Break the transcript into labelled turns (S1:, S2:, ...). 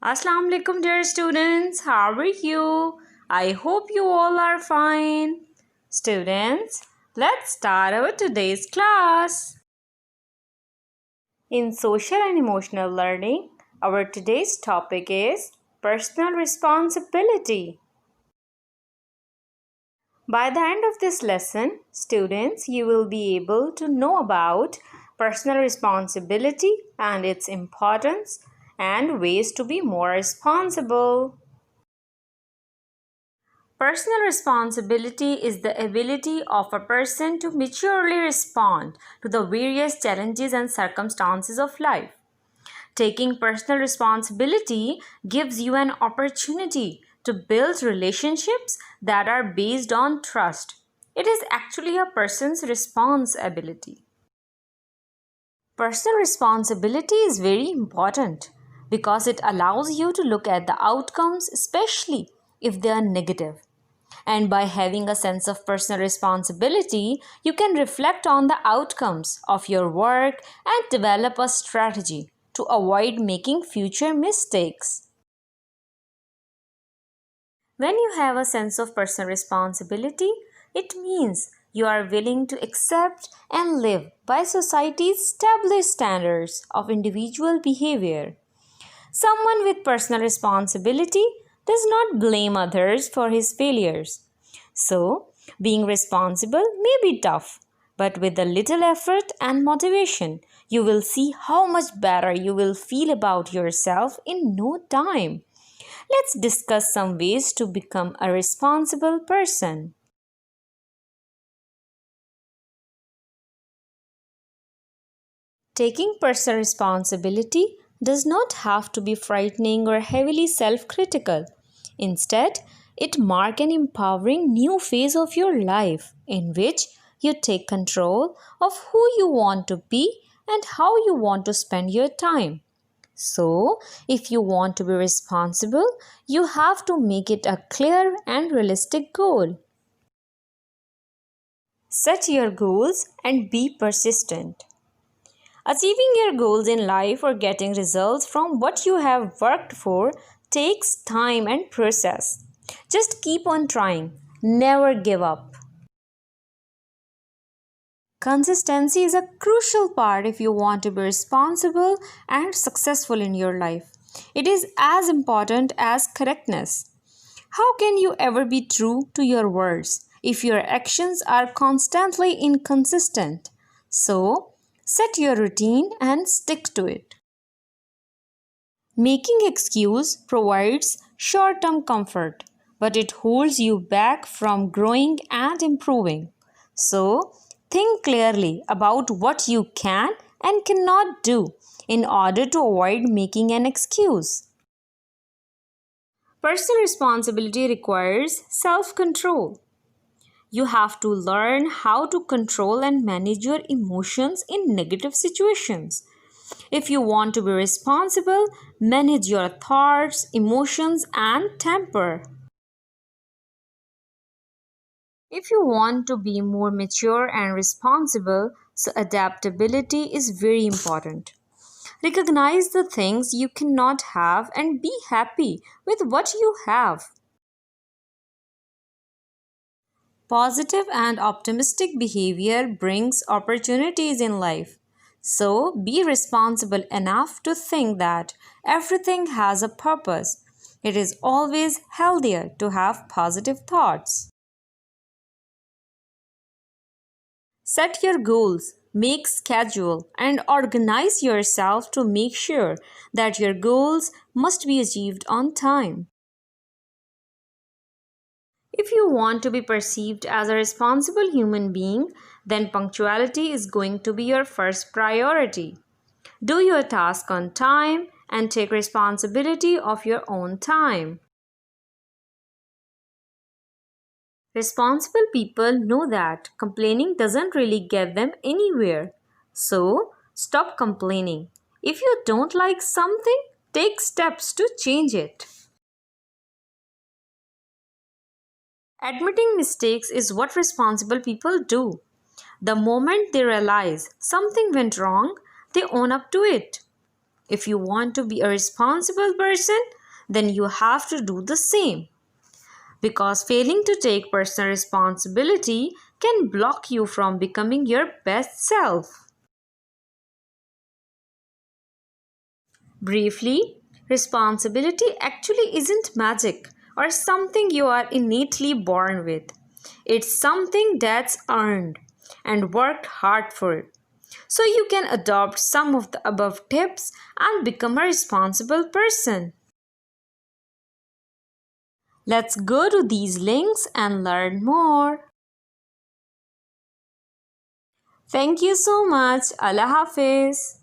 S1: Assalamu alaikum dear students, how are you? I hope you all are fine. Students, let's start our today's class. In social and emotional learning, our today's topic is personal responsibility. By the end of this lesson, students, you will be able to know about personal responsibility and its importance and ways to be more responsible. Personal responsibility is the ability of a person to maturely respond to the various challenges and circumstances of life. Taking personal responsibility gives you an opportunity to build relationships that are based on trust. It is actually a person's responsibility. Personal responsibility is very important because it allows you to look at the outcomes, especially if they are negative. And by having a sense of personal responsibility, you can reflect on the outcomes of your work and develop a strategy to avoid making future mistakes. When you have a sense of personal responsibility, it means you are willing to accept and live by society's established standards of individual behavior. Someone with personal responsibility does not blame others for his failures. So, being responsible may be tough, but with a little effort and motivation, you will see how much better you will feel about yourself in no time. Let's discuss some ways to become a responsible person. Taking personal responsibility does not have to be frightening or heavily self-critical. Instead, it marks an empowering new phase of your life in which you take control of who you want to be and how you want to spend your time. So, if you want to be responsible, you have to make it a clear and realistic goal. Set your goals and be persistent. Achieving your goals in life or getting results from what you have worked for takes time and process. Just keep on trying. Never give up. Consistency is a crucial part if you want to be responsible and successful in your life. It is as important as correctness. How can you ever be true to your words if your actions are constantly inconsistent? So, set your routine and stick to it. Making excuse provides short-term comfort, but it holds you back from growing and improving. So, think clearly about what you can and cannot do in order to avoid making an excuse. Personal responsibility requires self-control. You have to learn how to control and manage your emotions in negative situations. If you want to be responsible, manage your thoughts, emotions, and temper. If you want to be more mature and responsible, so adaptability is very important. Recognize the things you cannot have and be happy with what you have. Positive and optimistic behavior brings opportunities in life. So be responsible enough to think that everything has a purpose. It is always healthier to have positive thoughts. Set your goals, make schedule, and organize yourself to make sure that your goals must be achieved on time. If you want to be perceived as a responsible human being, then punctuality is going to be your first priority. Do your task on time and take responsibility of your own time. Responsible people know that complaining doesn't really get them anywhere. So, stop complaining. If you don't like something, take steps to change it. Admitting mistakes is what responsible people do. The moment they realize something went wrong, they own up to it. If you want to be a responsible person, then you have to do the same. Because failing to take personal responsibility can block you from becoming your best self. Briefly, responsibility actually isn't magic or something you are innately born with. It's something that's earned and worked hard for. So you can adopt some of the above tips and become a responsible person. Let's go to these links and learn more. Thank you so much. Allah Hafiz.